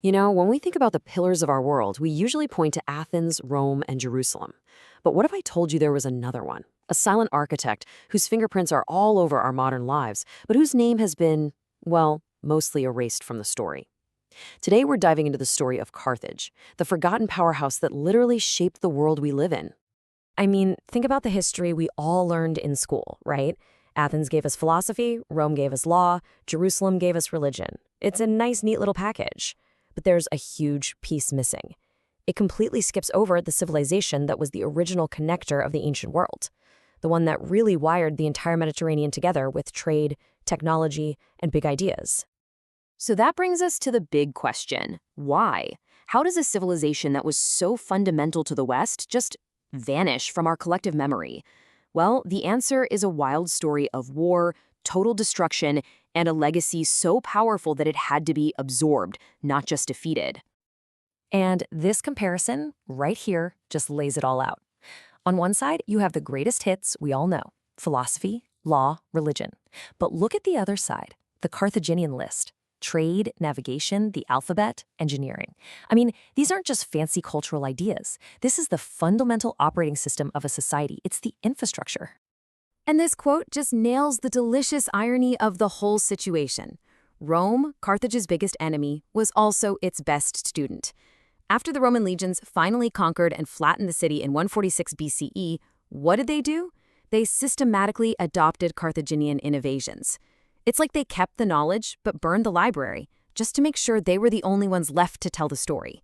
You know, when we think about the pillars of our world, we usually point to Athens, Rome, and Jerusalem. But what if I told you there was another one? A silent architect whose fingerprints are all over our modern lives, but whose name has been, well, mostly erased from the story. Today we're diving into the story of Carthage, the forgotten powerhouse that literally shaped the world we live in. I mean, think about the history we all learned in school, right? Athens gave us philosophy, Rome gave us law, Jerusalem gave us religion. It's a nice, neat little package. But there's a huge piece missing. It completely skips over the civilization that was the original connector of the ancient world, the one that really wired the entire Mediterranean together with trade, technology, and big ideas. So that brings us to the big question. Why? How does a civilization that was so fundamental to the West just vanish from our collective memory? Well, the answer is a wild story of war, total destruction, and a legacy so powerful that it had to be absorbed, not just defeated. And this comparison, right here, just lays it all out. On one side, you have the greatest hits we all know: philosophy, law, religion. But look at the other side, the Carthaginian list: trade, navigation, the alphabet, engineering. I mean, these aren't just fancy cultural ideas. This is the fundamental operating system of a society. It's the infrastructure. And this quote just nails the delicious irony of the whole situation. Rome, Carthage's biggest enemy, was also its best student. After the Roman legions finally conquered and flattened the city in 146 BCE, what did they do? They systematically adopted Carthaginian innovations. It's like they kept the knowledge but burned the library, just to make sure they were the only ones left to tell the story.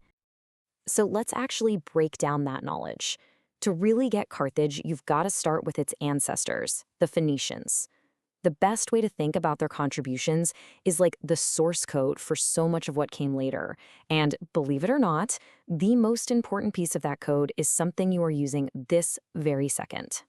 So let's actually break down that knowledge. To really get Carthage, you've got to start with its ancestors, the Phoenicians. The best way to think about their contributions is like the source code for so much of what came later. And believe it or not, the most important piece of that code is something you are using this very second.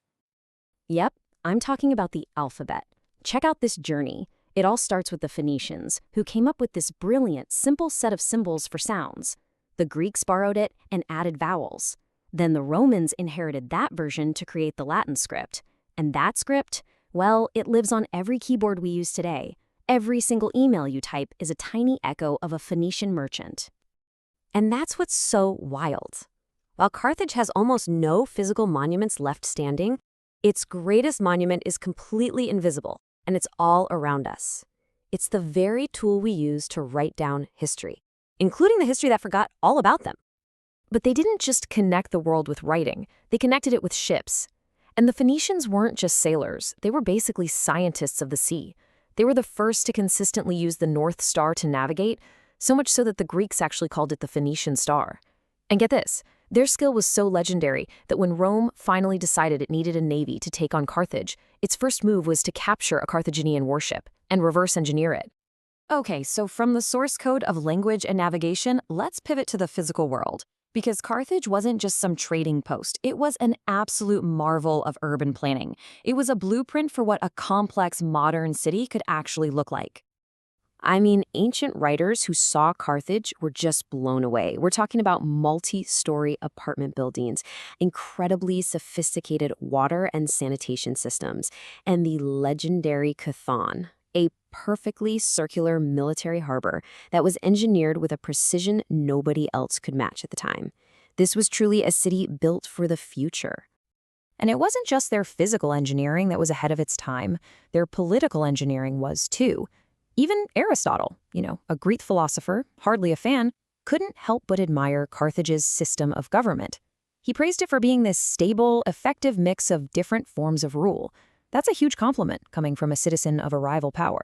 Yep, I'm talking about the alphabet. Check out this journey. It all starts with the Phoenicians, who came up with this brilliant, simple set of symbols for sounds. The Greeks borrowed it and added vowels. Then the Romans inherited that version to create the Latin script. And that script, well, it lives on every keyboard we use today. Every single email you type is a tiny echo of a Phoenician merchant. And that's what's so wild. While Carthage has almost no physical monuments left standing, its greatest monument is completely invisible, and it's all around us. It's the very tool we use to write down history, including the history that forgot all about them. But they didn't just connect the world with writing, they connected it with ships. And the Phoenicians weren't just sailors, they were basically scientists of the sea. They were the first to consistently use the North Star to navigate, so much so that the Greeks actually called it the Phoenician Star. And get this, their skill was so legendary that when Rome finally decided it needed a navy to take on Carthage, its first move was to capture a Carthaginian warship and reverse engineer it. Okay, so from the source code of language and navigation, let's pivot to the physical world. Because Carthage wasn't just some trading post, it was an absolute marvel of urban planning. It was a blueprint for what a complex modern city could actually look like. I mean, ancient writers who saw Carthage were just blown away. We're talking about multi-story apartment buildings, incredibly sophisticated water and sanitation systems, and the legendary Cathon, a perfectly circular military harbor that was engineered with a precision nobody else could match at the time. This was truly a city built for the future. And it wasn't just their physical engineering that was ahead of its time. Their political engineering was too. Even Aristotle, a Greek philosopher, hardly a fan, couldn't help but admire Carthage's system of government. He praised it for being this stable, effective mix of different forms of rule. That's a huge compliment coming from a citizen of a rival power.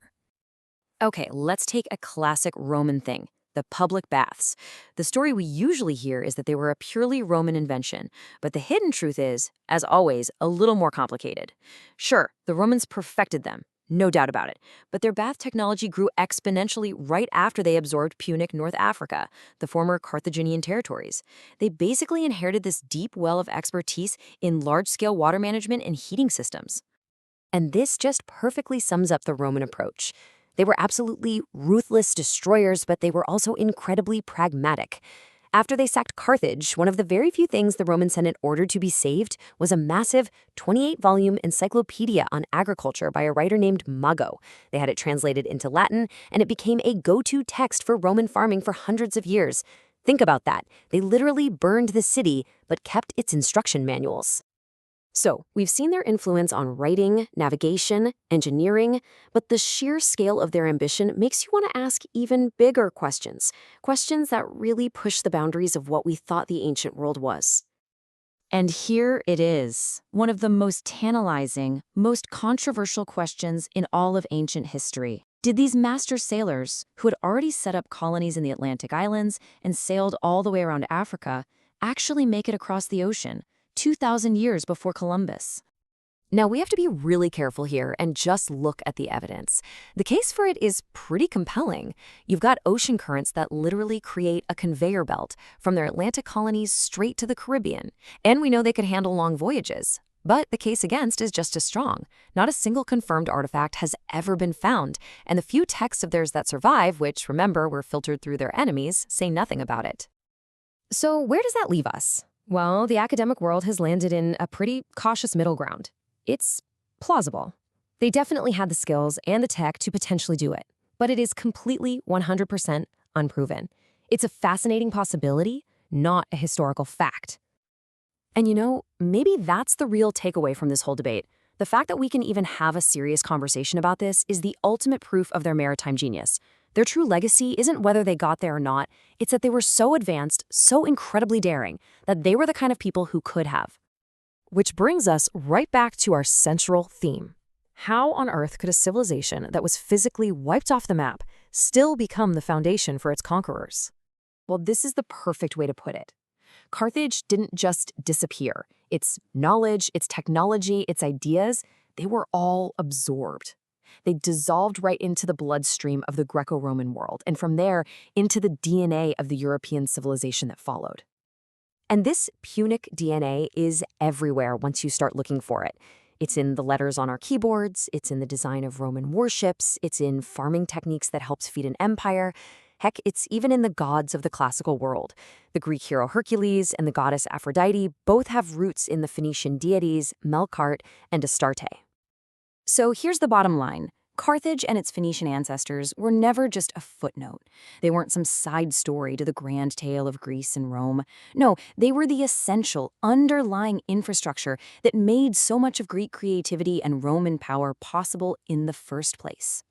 Okay, let's take a classic Roman thing, the public baths. The story we usually hear is that they were a purely Roman invention, but the hidden truth is, as always, a little more complicated. Sure, the Romans perfected them, no doubt about it, but their bath technology grew exponentially right after they absorbed Punic North Africa, the former Carthaginian territories. They basically inherited this deep well of expertise in large-scale water management and heating systems. And this just perfectly sums up the Roman approach. They were absolutely ruthless destroyers, but they were also incredibly pragmatic. After they sacked Carthage, one of the very few things the Roman Senate ordered to be saved was a massive 28-volume encyclopedia on agriculture by a writer named Mago. They had it translated into Latin, and it became a go-to text for Roman farming for hundreds of years. Think about that. They literally burned the city, but kept its instruction manuals. So, we've seen their influence on writing, navigation, engineering, but the sheer scale of their ambition makes you want to ask even bigger questions. Questions that really push the boundaries of what we thought the ancient world was. And here it is, one of the most tantalizing, most controversial questions in all of ancient history. Did these master sailors, who had already set up colonies in the Atlantic Islands and sailed all the way around Africa, actually make it across the ocean 2,000 years before Columbus? Now, we have to be really careful here and just look at the evidence. The case for it is pretty compelling. You've got ocean currents that literally create a conveyor belt from their Atlantic colonies straight to the Caribbean. And we know they could handle long voyages. But the case against is just as strong. Not a single confirmed artifact has ever been found, and the few texts of theirs that survive, which, remember, were filtered through their enemies, say nothing about it. So where does that leave us? Well, the academic world has landed in a pretty cautious middle ground. It's plausible. They definitely had the skills and the tech to potentially do it, but it is completely 100% unproven. It's a fascinating possibility, not a historical fact. And you know, maybe that's the real takeaway from this whole debate. The fact that we can even have a serious conversation about this is the ultimate proof of their maritime genius. Their true legacy isn't whether they got there or not, it's that they were so advanced, so incredibly daring, that they were the kind of people who could have. Which brings us right back to our central theme. How on earth could a civilization that was physically wiped off the map still become the foundation for its conquerors? Well, this is the perfect way to put it. Carthage didn't just disappear. Its knowledge, its technology, its ideas, they were all absorbed. They dissolved right into the bloodstream of the Greco-Roman world, and from there, into the DNA of the European civilization that followed. And this Punic DNA is everywhere once you start looking for it. It's in the letters on our keyboards, it's in the design of Roman warships, it's in farming techniques that helps feed an empire. Heck, it's even in the gods of the classical world. The Greek hero Hercules and the goddess Aphrodite both have roots in the Phoenician deities Melkart and Astarte. So here's the bottom line. Carthage and its Phoenician ancestors were never just a footnote. They weren't some side story to the grand tale of Greece and Rome. No, they were the essential, underlying infrastructure that made so much of Greek creativity and Roman power possible in the first place.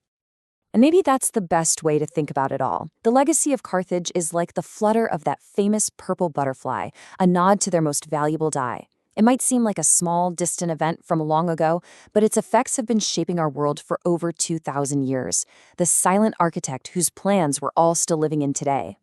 And maybe that's the best way to think about it all. The legacy of Carthage is like the flutter of that famous purple butterfly, a nod to their most valuable dye. It might seem like a small, distant event from long ago, but its effects have been shaping our world for over 2,000 years. The silent architect whose plans we're all still living in today.